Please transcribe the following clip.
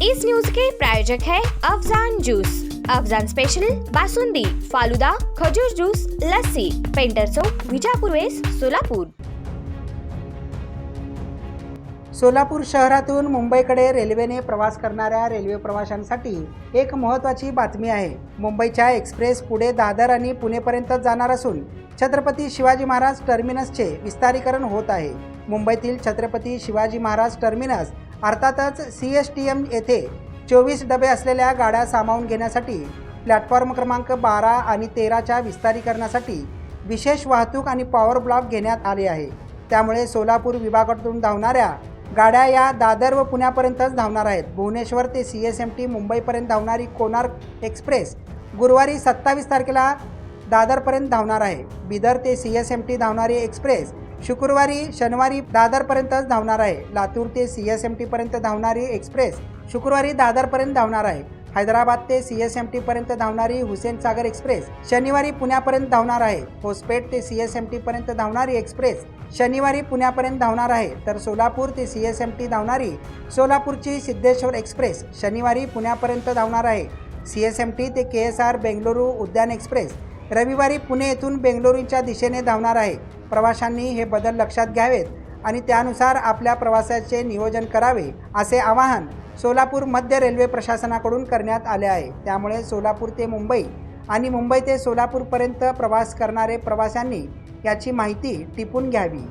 इस news के प्रायोजक है Afzan juice. Afzan special basundi, falooda, खजूर जूस, लस्सी, पेंटर चौक, विजापूर वेस्ट, सोलापूर। सोलापूर शहरातून मुंबईकडे रेल्वेने प्रवास करणाऱ्या रेल्वे प्रवाशांसाठी एक महत्त्वाची बातमी आहे। मुंबईच्या एक्सप्रेस पुढे दादर आणि पुणेपर्यंत जाणार असून छत्रपती शिवाजी महाराज टर्मिनसचे विस्तारीकरण होत आहे। मुंबईतील छत्रपती शिवाजी महाराज टर्मिनस अर्थातच CSTM येथे 24 डबे असलेल्या गाड्या सामावून घेण्यासाठी प्लॅटफॉर्म क्रमांक 12 आणि 13च्या विस्तारीकरणासाठी विशेष वाहतूक आणि पॉवर ब्लॉक घेण्यात आले आहे। त्यामुळे सोलापूर विभागातून धावणाऱ्या गाड्या या दादर व पुण्यापर्यंतच धावणार आहेत। भुवनेश्वर ते CSMT मुंबईपर्यंत धावणारी कोणार्क एक्सप्रेस गुरुवारी 27 तारखेला दादरपर्यंत धावणार आहे। बिदर ते CSMT धावणारी एक्सप्रेस शनिवारी दादरपर्यंतच धावणार आहे। लातूर ते CSMT पर्यंत धावणारी एक्सप्रेस शुक्रवारी दादरपर्यंत धावणार आहे। हैदराबाद ते CSMT पर्यंत धावणारी हुसेन सागर एक्सप्रेस शनिवारी पुण्यापर्यंत धावणार आहे। होसपेट ते CSMT पर्यंत धावणारी एक्सप्रेस शनिवारी पुण्यापर्यंत धावणार आहे। तर सोलापूर ते CSMT धावणारी सोलापूरची सिद्धेश्वर एक्सप्रेस शनिवारी पुण्यापर्यंत धावणार आहे। CSMT ते KSR बेंगळुरू उद्यान एक्सप्रेस रविवारी पुणे येथून बेंगळुरूच्या दिशेने धावणार आहे। प्रवाशांनी हे बदल लक्षात घ्यावेत आणि त्यानुसार आपल्या प्रवासाचे नियोजन करावे असे आवाहन सोलापूर मध्य रेल्वे प्रशासनाकडून करण्यात आले आहे। त्यामुळे सोलापूर ते मुंबई आणि मुंबई ते सोलापूरपर्यंत प्रवास करणारे प्रवाशांनी याची माहिती टिपून घ्यावी।